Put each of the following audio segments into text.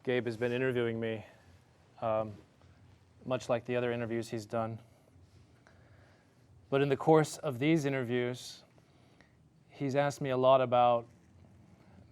Gabe has been interviewing me, much like the other interviews he's done. But in the course of these interviews, he's asked me a lot about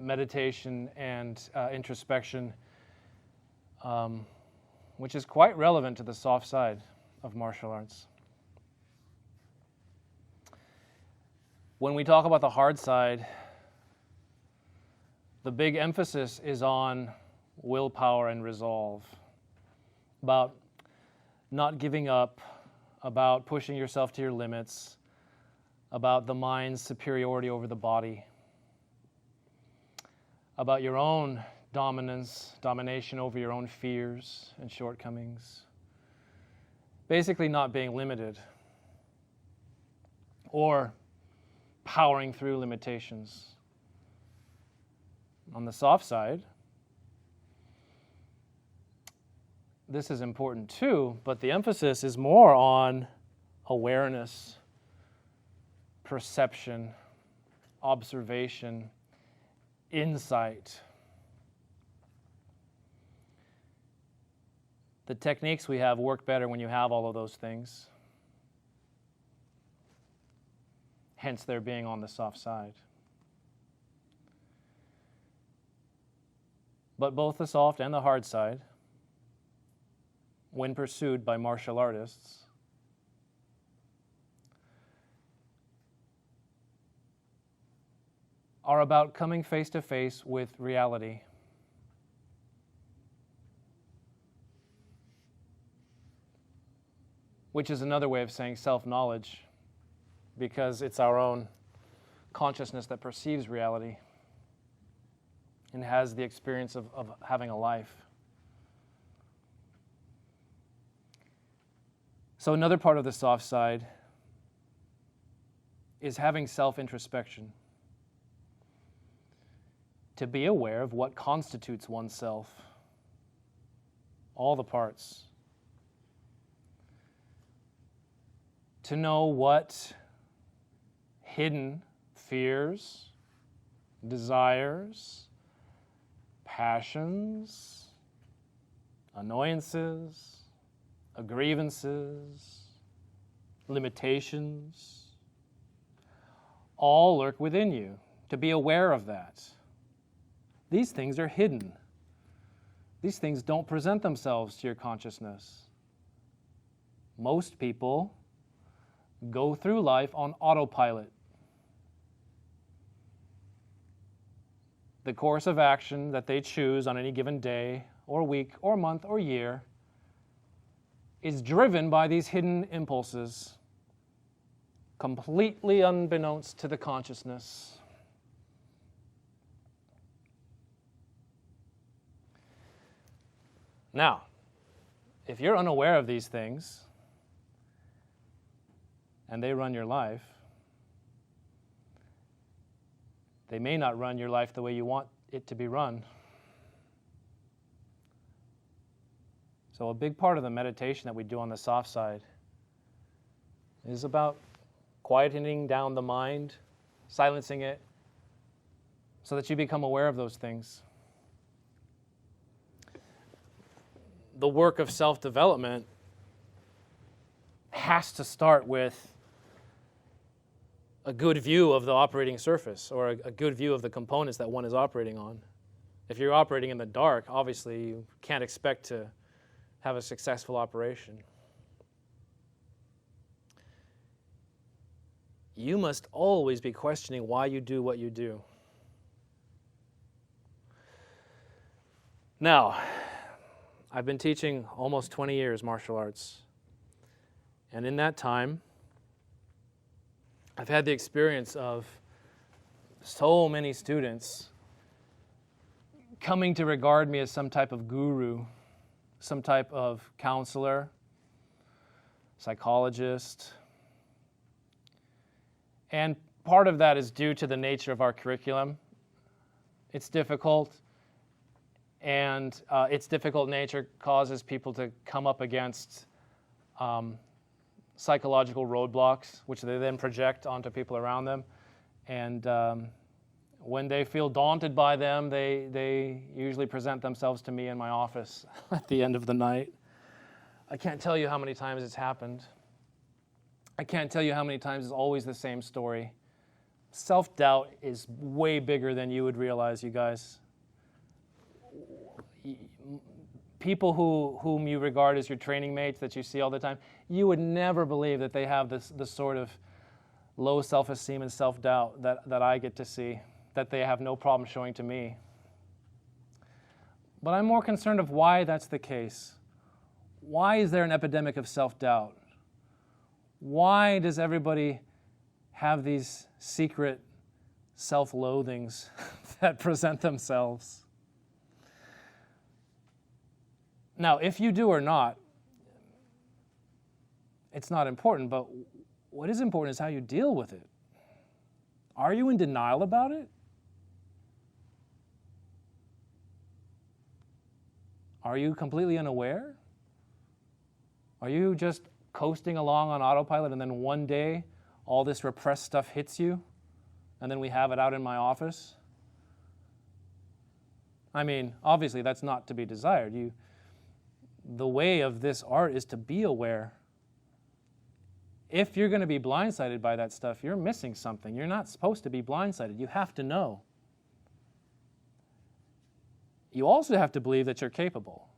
meditation and introspection, which is quite relevant to the soft side of martial arts. When we talk about the hard side, the big emphasis is on willpower and resolve, about not giving up, about pushing yourself to your limits, about the mind's superiority over the body, about your own domination over your own fears and shortcomings. Basically not being limited or powering through limitations. On the soft side, this is important too, but the emphasis is more on awareness, perception, observation, insight. The techniques we have work better when you have all of those things. Hence their being on the soft side. But both the soft and the hard side, when pursued by martial artists, are about coming face to face with reality. Which is another way of saying self-knowledge, because it's our own consciousness that perceives reality and has the experience of having a life. So another part of the soft side is having self-introspection, to be aware of what constitutes oneself, all the parts, to know what hidden fears, desires, passions, annoyances, grievances, limitations, all lurk within you, to be aware of that. These things are hidden. These things don't present themselves to your consciousness. Most people go through life on autopilot. The course of action that they choose on any given day or week or month or year is driven by these hidden impulses, completely unbeknownst to the consciousness. Now, if you're unaware of these things and they run your life, they may not run your life the way you want it to be run. So a big part of the meditation that we do on the soft side is about quietening down the mind, silencing it, so that you become aware of those things. The work of self-development has to start with a good view of the operating surface, or a good view of the components that one is operating on. If you're operating in the dark, obviously you can't expect to have a successful operation. You must always be questioning why you do what you do. Now, I've been teaching almost 20 years martial arts. And in that time, I've had the experience of so many students coming to regard me as some type of guru, some type of counselor, psychologist. And part of that is due to the nature of our curriculum. It's difficult, and its difficult nature causes people to come up against psychological roadblocks, which they then project onto people around them. And When they feel daunted by them, they usually present themselves to me in my office at the end of the night. I can't tell you how many times it's happened. I can't tell you how many times it's always the same story. Self-doubt is way bigger than you would realize, you guys. People whom you regard as your training mates that you see all the time, you would never believe that they have this sort of low self-esteem and self-doubt that I get to see, that they have no problem showing to me. But I'm more concerned of why that's the case. Why is there an epidemic of self-doubt? Why does everybody have these secret self-loathings that present themselves? Now, if you do or not, it's not important, but what is important is how you deal with it. Are you in denial about it? Are you completely unaware? Are you just coasting along on autopilot and then one day all this repressed stuff hits you and then we have it out in my office? I mean, obviously that's not to be desired. The way of this art is to be aware. If you're going to be blindsided by that stuff, you're missing something. You're not supposed to be blindsided. You have to know. You also have to believe that you're capable.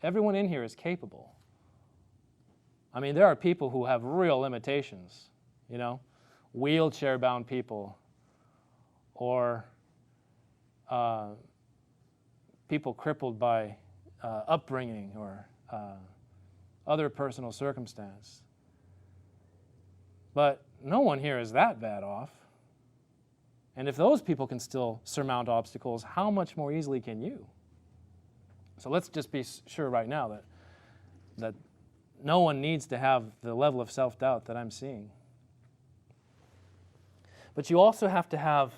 Everyone in here is capable. I mean, there are people who have real limitations, wheelchair-bound people, or people crippled by upbringing or other personal circumstance. But no one here is that bad off. And if those people can still surmount obstacles, how much more easily can you? So let's just be sure right now that no one needs to have the level of self-doubt that I'm seeing. But you also have to have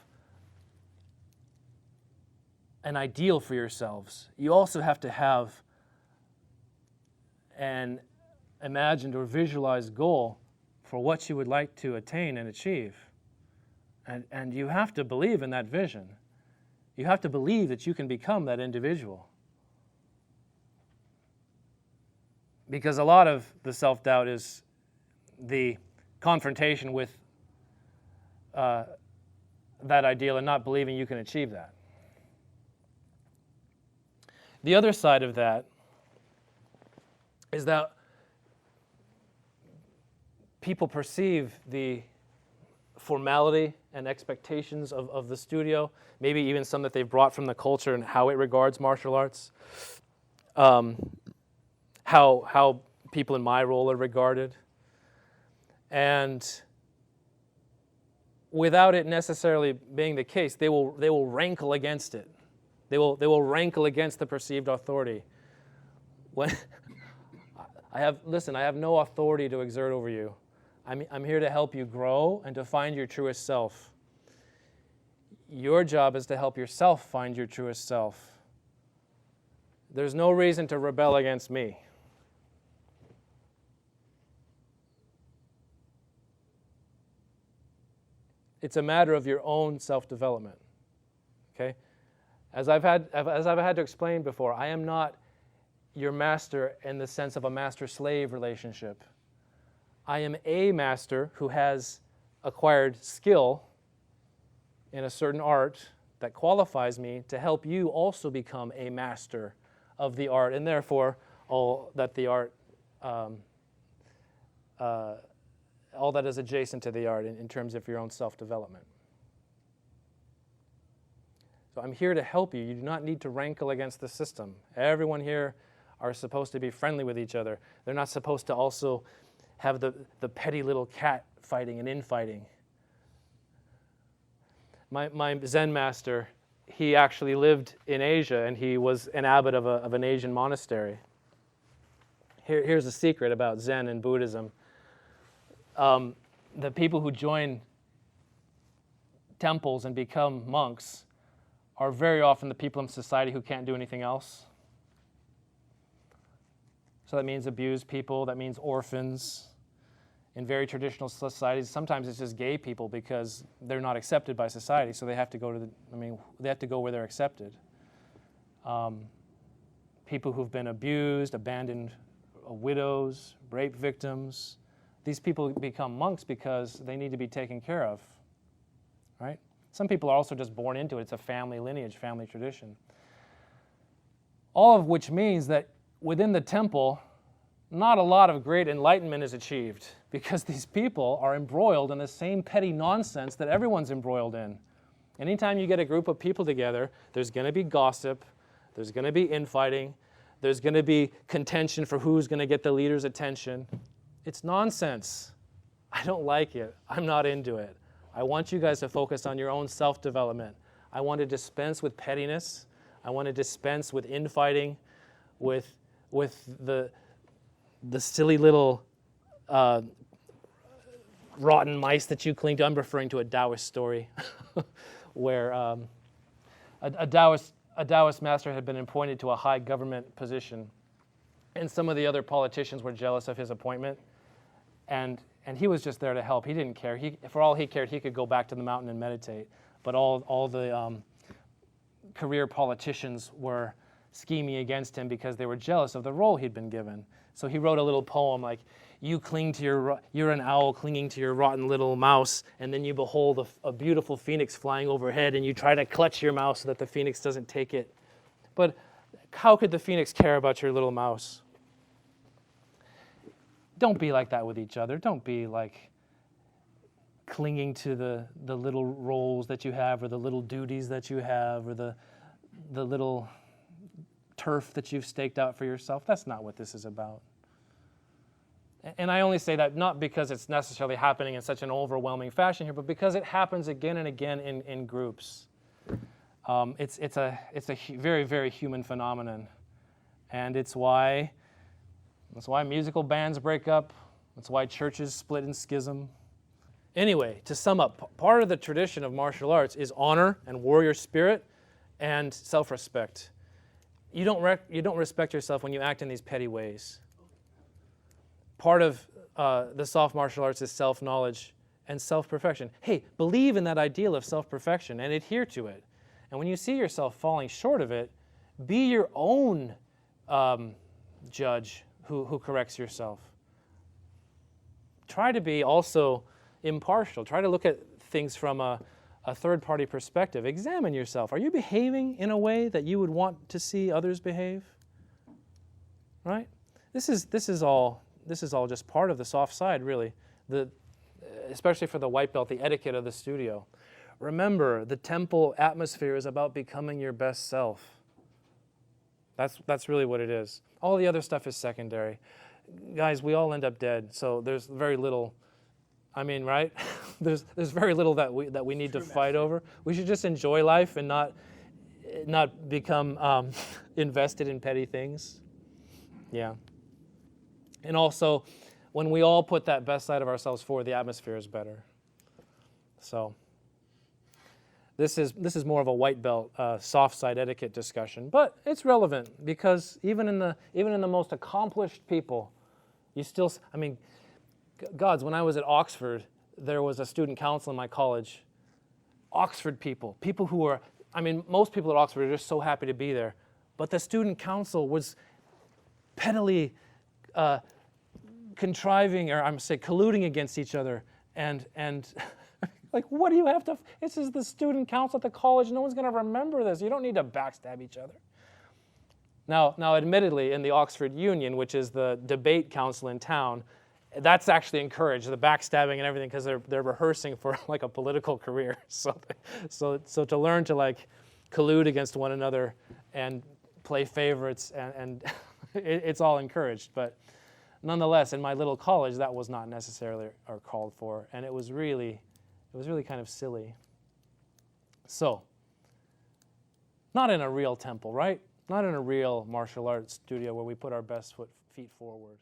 an ideal for yourselves. You also have to have an imagined or visualized goal for what you would like to attain and achieve. And you have to believe in that vision. You have to believe that you can become that individual. Because a lot of the self-doubt is the confrontation with that ideal and not believing you can achieve that. The other side of that is that people perceive the formality and expectations of the studio, maybe even some that they've brought from the culture and how it regards martial arts, how people in my role are regarded. And without it necessarily being the case, they will rankle against it. They will rankle against the perceived authority. When I have no authority to exert over you. I'm here to help you grow and to find your truest self. Your job is to help yourself find your truest self. There's no reason to rebel against me. It's a matter of your own self-development. Okay? As I've had to explain before, I am not your master in the sense of a master-slave relationship. I am a master who has acquired skill in a certain art that qualifies me to help you also become a master of the art, and therefore all that the art, all that is adjacent to the art in terms of your own self-development. So I'm here to help you. You do not need to rankle against the system. Everyone here are supposed to be friendly with each other. They're not supposed to also have the petty little cat fighting and infighting. My Zen master, he actually lived in Asia, and he was an abbot of an Asian monastery. Here's a secret about Zen and Buddhism. The people who join temples and become monks are very often the people in society who can't do anything else. So that means abused people, that means orphans. In very traditional societies, sometimes it's just gay people because they're not accepted by society, so they have to go to they have to go where they're accepted. People who've been abused, abandoned, widows, rape victims, these people become monks because they need to be taken care of, right? Some people are also just born into it. It's a family lineage, family tradition. All of which means that within the temple, not a lot of great enlightenment is achieved because these people are embroiled in the same petty nonsense that everyone's embroiled in. Anytime you get a group of people together, there's going to be gossip, there's going to be infighting, there's going to be contention for who's going to get the leader's attention. It's nonsense. I don't like it. I'm not into it. I want you guys to focus on your own self-development. I want to dispense with pettiness. I want to dispense with infighting, with the silly little rotten mice that you cling to. I'm referring to a Taoist story where a Taoist master had been appointed to a high government position, and some of the other politicians were jealous of his appointment, and he was just there to help. He didn't care. For all he cared, he could go back to the mountain and meditate. But all the career politicians were scheming against him because they were jealous of the role he'd been given. So he wrote a little poem like, you're an owl clinging to your rotten little mouse, and then you behold a beautiful phoenix flying overhead, and you try to clutch your mouse so that the phoenix doesn't take it. But how could the phoenix care about your little mouse? Don't be like that with each other. Don't be like clinging to the little roles that you have, or the little duties that you have, or the little turf that you've staked out for yourself. That's not what this is about. And I only say that not because it's necessarily happening in such an overwhelming fashion here, but because it happens again and again in groups. It's a very, very human phenomenon. And it's why musical bands break up. That's why churches split in schism. Anyway, to sum up, part of the tradition of martial arts is honor and warrior spirit and self-respect. You don't respect yourself when you act in these petty ways. Part of the soft martial arts is self-knowledge and self-perfection. Hey, believe in that ideal of self-perfection and adhere to it. And when you see yourself falling short of it, be your own judge who corrects yourself. Try to be also impartial. Try to look at things from a third-party perspective. Examine yourself. Are you behaving in a way that you would want to see others behave? Right? This is all just part of the soft side, really. Especially for the white belt, the etiquette of the studio. Remember, the temple atmosphere is about becoming your best self. That's really what it is. All the other stuff is secondary. Guys, we all end up dead, so there's very little. I mean, right? there's very little that we need to fight over. We should just enjoy life and not become invested in petty things. Yeah. And also, when we all put that best side of ourselves forward, the atmosphere is better. So this is more of a white belt soft side etiquette discussion, but it's relevant because even in the most accomplished people, you still. I mean, gods. When I was at Oxford, there was a student council in my college. Oxford people who were. I mean, most people at Oxford are just so happy to be there, but the student council was pettily contriving, or I'm saying colluding against each other, and like, what do you have to? This is the student council at the college. No one's going to remember this. You don't need to backstab each other. Now, admittedly, in the Oxford Union, which is the debate council in town, that's actually encouraged, the backstabbing and everything, because they're rehearsing for like a political career. So to learn to like collude against one another and play favorites and it's all encouraged. But nonetheless, in my little college, that was not necessarily or called for, and it was really kind of silly. So, not in a real temple, right? Not in a real martial arts studio where we put our best feet forward.